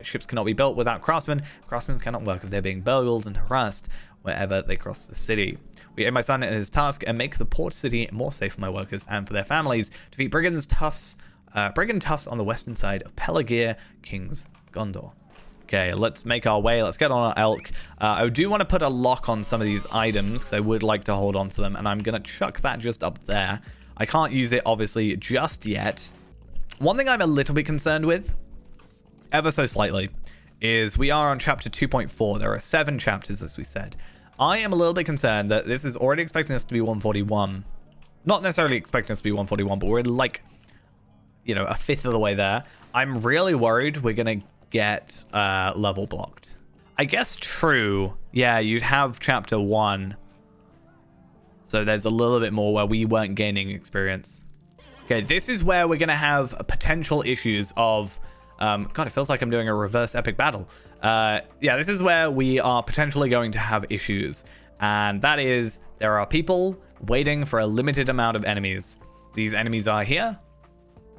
ships cannot be built without craftsmen. Craftsmen cannot work if they're being burgled and harassed wherever they cross the city. We aid my son in his task and make the port city more safe for my workers and for their families. Defeat Brigand toughs on the western side of Pelargir, King's Gondor. Okay, let's make our way. Let's get on our elk. I do want to put a lock on some of these items because I would like to hold on to them, and I'm going to chuck that just up there. I can't use it, obviously, just yet. One thing I'm a little bit concerned with, ever so slightly, is we are on chapter 2.4. There are 7 chapters, as we said. I am a little bit concerned that this is already expecting us to be 141. Not necessarily expecting us to be 141, but we're like, you know, a fifth of the way there. I'm really worried we're going to get level blocked. I guess true. Yeah, you'd have chapter 1. So there's a little bit more where we weren't gaining experience. Okay, this is where we're going to have potential issues of... God, it feels like I'm doing a reverse epic battle. Yeah, this is where we are potentially going to have issues. And that is, there are people waiting for a limited amount of enemies. These enemies are here.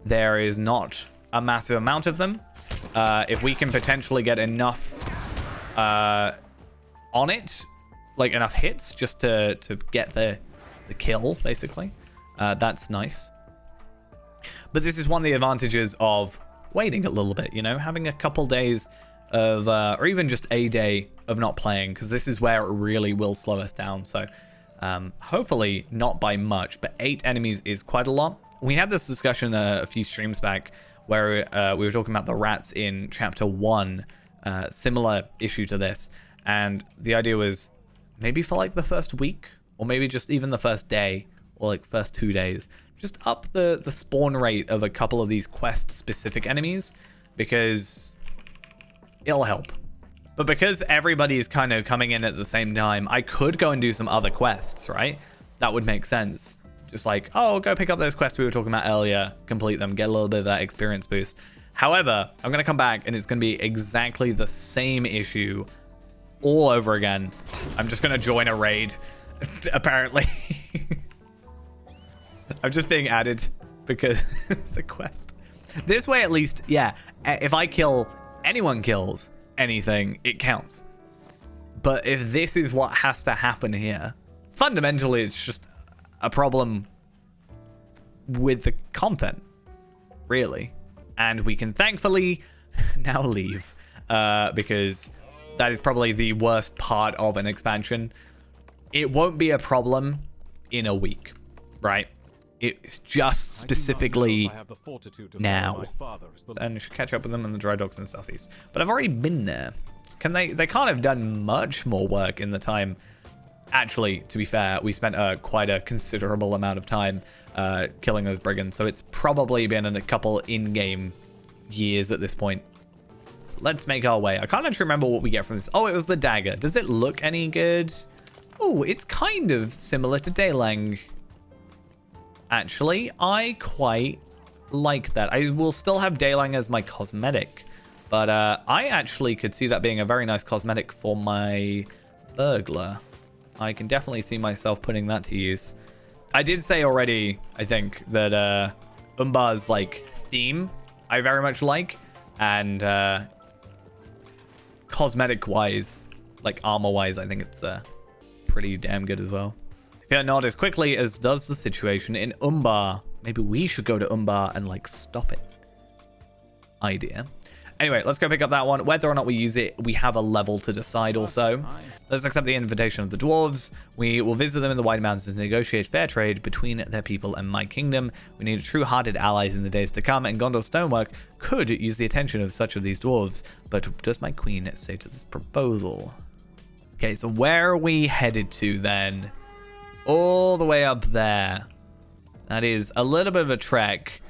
There is not a massive amount of them. If we can potentially get enough on it, like enough hits just to get the kill, basically, that's nice. But this is one of the advantages of waiting a little bit, you know, having a couple days of, or even just a day of not playing, because this is where it really will slow us down. So hopefully not by much, but 8 enemies is quite a lot. We had this discussion a few streams back where we were talking about the rats in chapter 1, similar issue to this. And the idea was maybe for like the first week, or maybe just even the first day, or like first 2 days, just up the spawn rate of a couple of these quest specific enemies, because it'll help. But because everybody is kind of coming in at the same time, I could go and do some other quests, right? That would make sense. Just like, oh, go pick up those quests we were talking about earlier, complete them, get a little bit of that experience boost. However, I'm going to come back and it's going to be exactly the same issue all over again. I'm just going to join a raid, apparently. I'm just being added because the quest. This way, at least, yeah, if I kill, anyone kills anything, it counts. But if this is what has to happen here, fundamentally, it's just a problem with the content, really. And we can thankfully now leave because that is probably the worst part of an expansion. It won't be a problem in a week, right? It's just specifically now. And you should catch up with them in the dry docks in the southeast. But I've already been there. They can't have done much more work in the time. Actually, to be fair, we spent quite a considerable amount of time killing those brigands, so it's probably been in a couple in-game years at this point. Let's make our way. I can't actually remember what we get from this. Oh, it was the dagger. Does it look any good? Oh, it's kind of similar to Daylang. Actually, I quite like that. I will still have Daylang as my cosmetic, but I actually could see that being a very nice cosmetic for my burglar. I can definitely see myself putting that to use. I did say already, I think, that Umbar's like theme I very much like, and cosmetic-wise, like armor-wise, I think it's pretty damn good as well. If not as quickly as does the situation in Umbar, maybe we should go to Umbar and like stop it. Idea. Anyway, let's go pick up that one. Whether or not we use it, we have a level to decide also. Let's accept the invitation of the Dwarves. We will visit them in the White Mountains to negotiate fair trade between their people and my kingdom. We need true-hearted allies in the days to come, and Gondor Stonework could use the attention of such of these Dwarves. But what does my queen say to this proposal? Okay, so where are we headed to then? All the way up there. That is a little bit of a trek.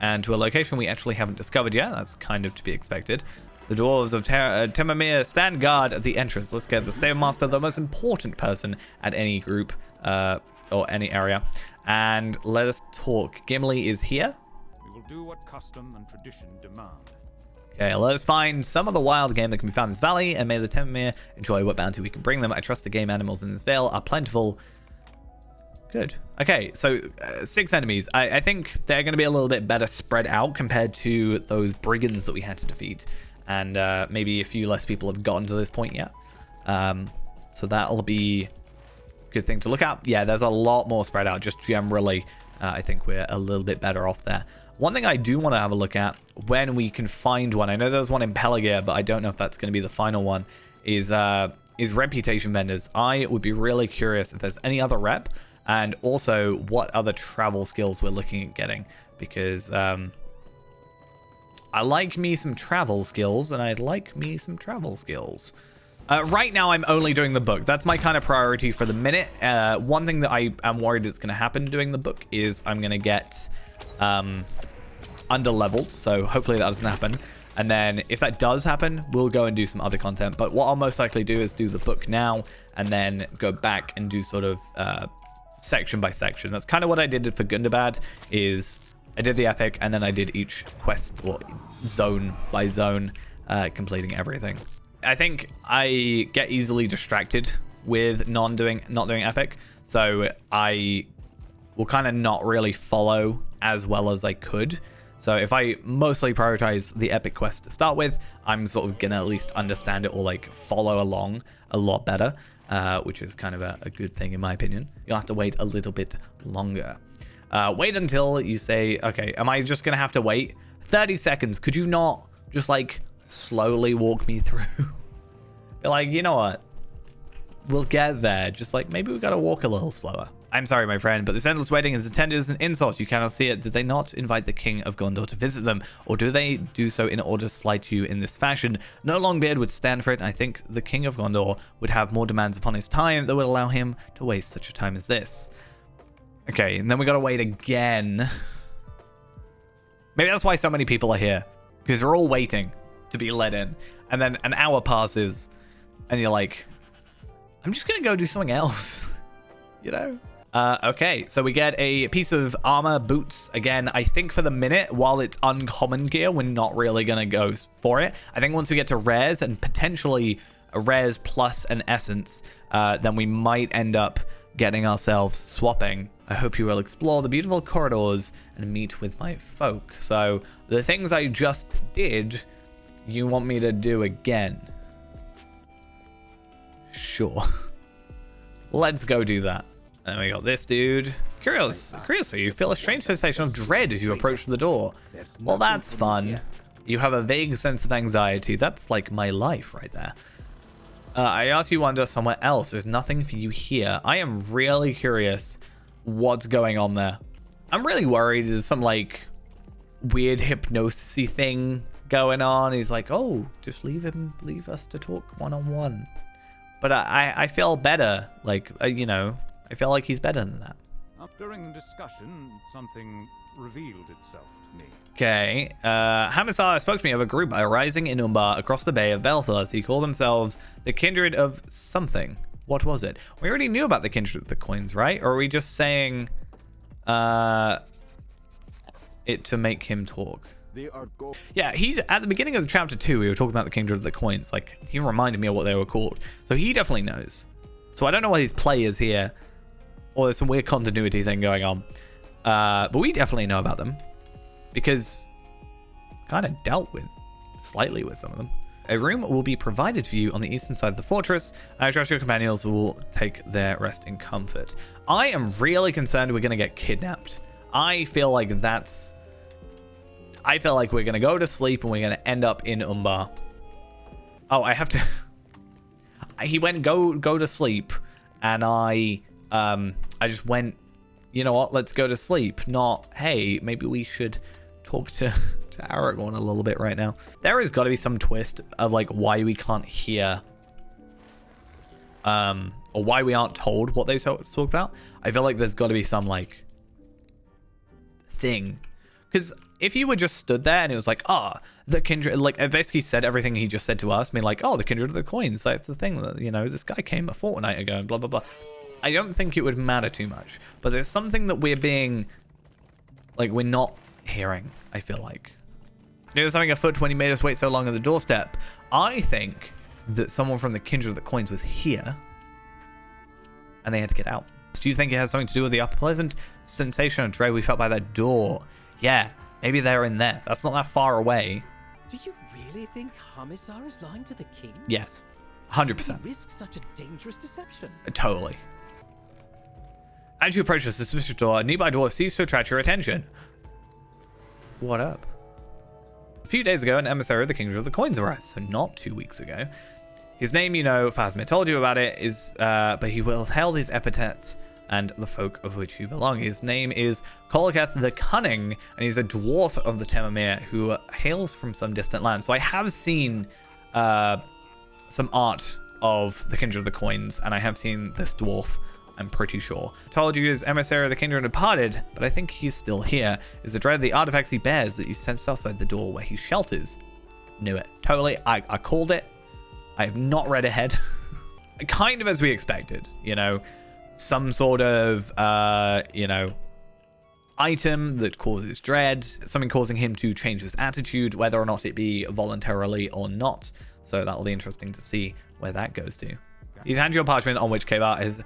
And to a location we actually haven't discovered yet. That's kind of to be expected. The Dwarves of Temamir stand guard at the entrance. Let's get the Stable Master, the most important person at any group or any area. And let us talk. Gimli is here. We will do what custom and tradition demand. Okay, let us find some of the wild game that can be found in this valley, and may the Temamir enjoy what bounty we can bring them. I trust the game animals in this vale are plentiful. Good. Okay, so 6 enemies. I think they're going to be a little bit better spread out compared to those brigands that we had to defeat. And maybe a few less people have gotten to this point yet. So that'll be a good thing to look at. Yeah, there's a lot more spread out. Just generally, I think we're a little bit better off there. One thing I do want to have a look at when we can find one, I know there's one in Pelargir, but I don't know if that's going to be the final one, is reputation vendors. I would be really curious if there's any other rep, and also what other travel skills we're looking at getting, because I like me some travel skills, and I'd like me some travel skills. Right now, I'm only doing the book. That's my kind of priority for the minute. One thing that I am worried is going to happen doing the book is I'm going to get under-leveled, so hopefully that doesn't happen. And then if that does happen, we'll go and do some other content. But what I'll most likely do is do the book now and then go back and do sort of section by section. That's kind of what I did for Gundabad, is I did the epic and then I did each quest or zone by zone, completing everything. I think I get easily distracted with not doing epic, so I will kind of not really follow as well as I could. So if I mostly prioritize the epic quest to start with, I'm sort of gonna at least understand it or like follow along a lot better, which is kind of a good thing in my opinion. You'll have to wait a little bit longer. Wait until you say, okay, am I just gonna have to wait 30 seconds? Could you not just like slowly walk me through? Be like, you know what? We'll get there. Just like maybe we gotta walk a little slower. I'm sorry, my friend, but this endless waiting is intended as an insult. You cannot see it. Did they not invite the King of Gondor to visit them? Or do they do so in order to slight you in this fashion? No Longbeard would stand for it, and I think the King of Gondor would have more demands upon his time that would allow him to waste such a time as this. Okay, and then we gotta wait again. Maybe that's why so many people are here. Because we're all waiting to be let in. And then an hour passes, and you're like, I'm just gonna go do something else. You know? Okay, so we get a piece of armor, boots. Again, I think for the minute, while it's uncommon gear, we're not really going to go for it. I think once we get to rares and potentially a rares plus an essence, then we might end up getting ourselves swapping. I hope you will explore the beautiful corridors and meet with my folk. So the things I just did, you want me to do again? Sure. Let's go do that. And we got this dude. Curious, you feel a strange sensation of dread as you approach the door. Well, that's fun. You have a vague sense of anxiety. That's like my life right there. I asked you to wander somewhere else. There's nothing for you here. I am really curious what's going on there. I'm really worried there's some like weird hypnosis-y thing going on. He's like, oh, just leave us to talk one-on-one. But I feel better. Like, you know, I feel like he's better than that. During the discussion, something revealed itself to me. Okay. Hamisar spoke to me of a group arising in Umbar across the Bay of Belthus. He called themselves the Kindred of something. What was it? We already knew about the Kindred of the Coins, right? Or are we just saying it to make him talk? Yeah, he's at the beginning of the chapter 2, we were talking about the Kindred of the Coins. Like, he reminded me of what they were called. So he definitely knows. So I don't know what his play is here. Or there's some weird continuity thing going on. But we definitely know about them. Because kind of dealt with slightly with some of them. A room will be provided for you on the eastern side of the fortress. I trust your companions will take their rest in comfort. I am really concerned we're going to get kidnapped. I feel like we're going to go to sleep and we're going to end up in Umbar. Oh, I have to... He went go to sleep, and I just went, you know what, let's go to sleep. Not, hey, maybe we should talk to Aragorn a little bit right now. There has got to be some twist of like why we can't hear, or why we aren't told what they talk about. I feel like there's got to be some like thing, because if you were just stood there and it was like, the Kindred, like it basically said everything he just said to us, I mean, like, the Kindred of the Coins, that's the thing that, you know, this guy came a fortnight ago and blah, blah, blah. I don't think it would matter too much, but there's something that we're being, like, we're not hearing, I feel like. There was something afoot when he made us wait so long on the doorstep. I think that someone from the Kindred of the Coins was here and they had to get out. Do you think it has something to do with the unpleasant sensation of dread we felt by that door? Yeah, maybe they're in there. That's not that far away. Do you really think Commissar is lying to the king? Yes, Would he 100%. risk such a dangerous deception? Totally. As you approach the suspicious door, a nearby dwarf sees to attract your attention. What up? A few days ago, an emissary of the Kingdom of the Coins arrived, so not 2 weeks ago. His name, you know, Phasmid told you about it, is, but he withheld his epithets and the folk of which you belong. His name is Kolaketh the Cunning, and he's a dwarf of the Temamir who hails from some distant land. So I have seen some art of the Kindred of the Coins, and I have seen this dwarf, I'm pretty sure. Told you his emissary of the Kindred departed, but I think he's still here. Is the dread of the artifacts he bears that you sensed outside the door where he shelters? Knew it. Totally. I called it. I have not read ahead. Kind of as we expected, you know. Some sort of, you know, item that causes dread, something causing him to change his attitude, whether or not it be voluntarily or not. So that'll be interesting to see where that goes to. He's handed you a parchment on which Kavar has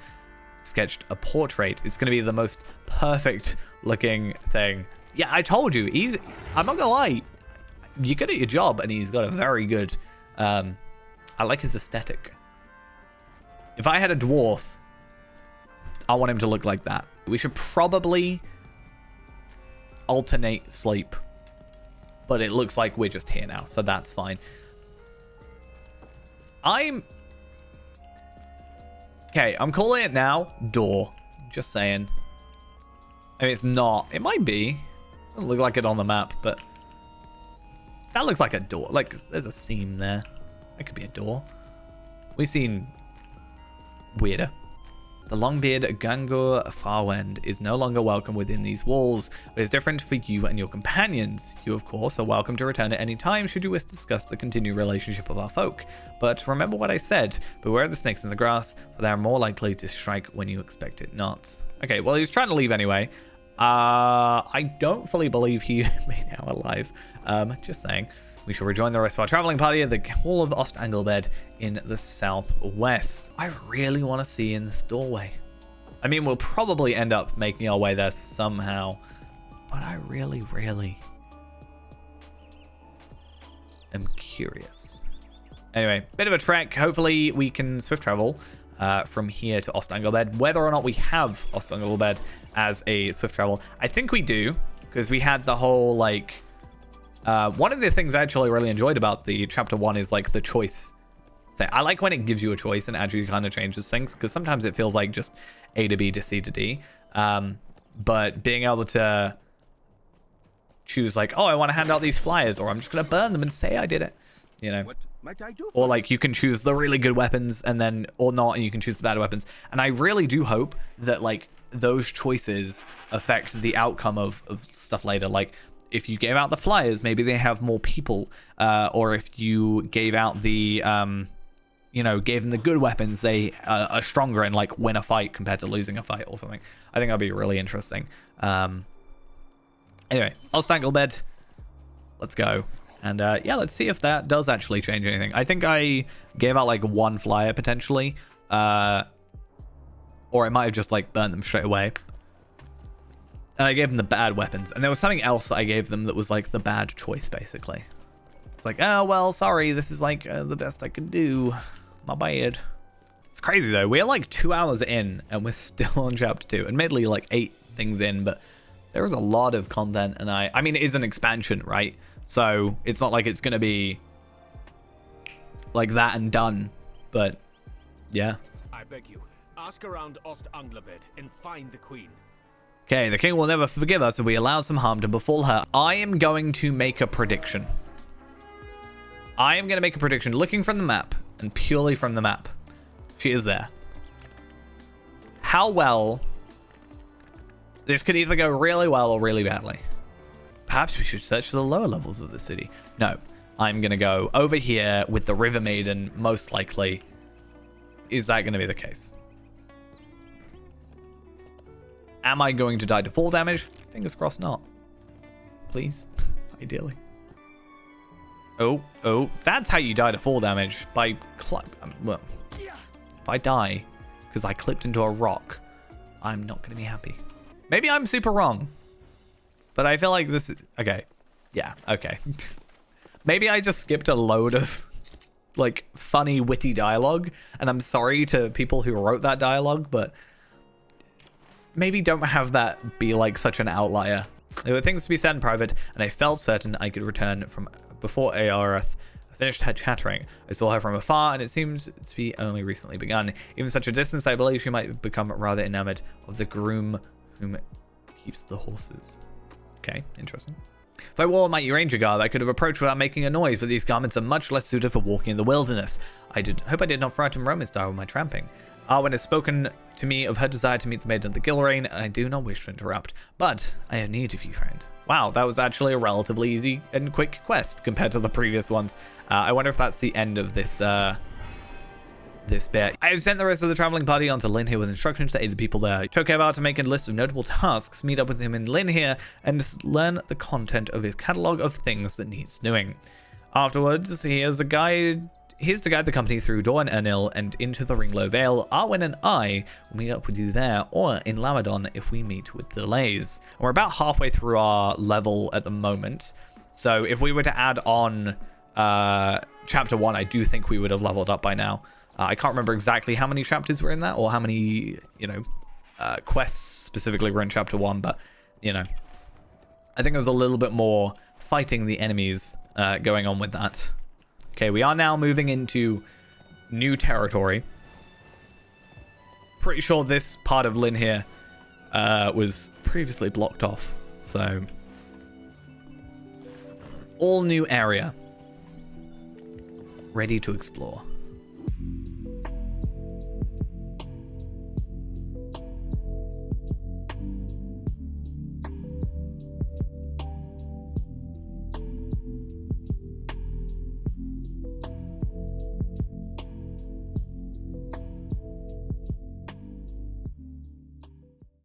sketched a portrait. It's going to be the most perfect looking thing. Yeah, I told you, I'm not gonna lie, you're good at your job, and he's got a very good, I like his aesthetic. If I had a dwarf, I want him to look like that. We should probably alternate sleep, but it looks like we're just here now, so that's fine. I'm calling it now door. Just saying. I mean, it's not. It might be. Doesn't look like it on the map, but that looks like a door. Like, there's a seam there. That could be a door. We've seen weirder. The Longbeard Gangur Farwend is no longer welcome within these walls, but is different for you and your companions. You, of course, are welcome to return at any time should you wish to discuss the continued relationship of our folk. But remember what I said, beware of the snakes in the grass, for they are more likely to strike when you expect it not. Okay, well, he was trying to leave anyway. I don't fully believe he made it out alive. Just saying. We shall rejoin the rest of our traveling party at the Hall of Ost Anglebed in the southwest. I really want to see in this doorway. I mean, we'll probably end up making our way there somehow, but I really, really am curious. Anyway, bit of a trek. Hopefully we can swift travel from here to Ost Anglebed. Whether or not we have Ost Anglebed as a swift travel, I think we do, because we had the whole, like, one of the things I actually really enjoyed about the chapter 1 is like the choice thing. I like when it gives you a choice and actually kind of changes things, because sometimes it feels like just A to B to C to D. But being able to choose like, oh, I want to hand out these flyers, or I'm just going to burn them and say I did it, you know. What might I do? Or like you can choose the really good weapons and then, or not, and you can choose the bad weapons. And I really do hope that like those choices affect the outcome of stuff later. Like, if you gave out the flyers, maybe they have more people. Or if you gave out the, you know, gave them the good weapons, they are stronger and like win a fight compared to losing a fight or something. I think that'd be really interesting. Anyway, Ost Anglebed. Let's go. And yeah, let's see if that does actually change anything. I think I gave out like one flyer potentially. Or I might have just like burnt them straight away. And I gave them the bad weapons. And there was something else I gave them that was like the bad choice, basically. It's like, oh, well, sorry. This is like the best I can do. My bad. It's crazy, though. We're like 2 hours in and we're still on chapter 2. Admittedly, like 8 things in, but there is a lot of content. And I mean, it is an expansion, right? So it's not like it's going to be like that and done. But yeah. I beg you, ask around Ost Anglebed and find the queen. Okay, the king will never forgive us if we allow some harm to befall her. I am going to make a prediction. I am going to make a prediction looking from the map and purely from the map. She is there. How well... This could either go really well or really badly. Perhaps we should search for the lower levels of the city. No, I'm going to go over here with the River Maiden, most likely. Is that going to be the case? Am I going to die to fall damage? Fingers crossed not. Please. Ideally. Oh, that's how you die to fall damage. By well, if I die because I clipped into a rock, I'm not going to be happy. Maybe I'm super wrong. But I feel like this is... Okay. Yeah, okay. Maybe I just skipped a load of, like, funny, witty dialogue. And I'm sorry to people who wrote that dialogue, but... maybe don't have that be, like, such an outlier. There were things to be said in private, and I felt certain I could return from before Aarith finished her chattering. I saw her from afar, and it seemed to be only recently begun. Even such a distance, I believe she might become rather enamored of the groom whom keeps the horses. Okay, interesting. If I wore a mighty ranger garb, I could have approached without making a noise, but these garments are much less suited for walking in the wilderness. I hope I did not frighten Roman style with my tramping. Arwen has spoken to me of her desire to meet the maiden of the Gilrain, and I do not wish to interrupt. But I have need of you, friend. Wow, that was actually a relatively easy and quick quest compared to the previous ones. I wonder if that's the end of this this bit. I have sent the rest of the traveling party onto Linhere with instructions to aid the people there. Chokebar to make a list of notable tasks, meet up with him in Linhere, and learn the content of his catalogue of things that needs doing. Afterwards, here's to guide the company through Dorn Ernil and into the Ringlow Vale. Arwen and I will meet up with you there, or in Lamadon if we meet with delays. We're about halfway through our level at the moment, so if we were to add on chapter 1, I do think we would have leveled up by now. I can't remember exactly how many chapters were in that, or how many, quests specifically were in chapter 1, but, I think there's a little bit more fighting the enemies going on with that. Okay, we are now moving into new territory. Pretty sure this part of Linhere was previously blocked off, so... all new area. Ready to explore.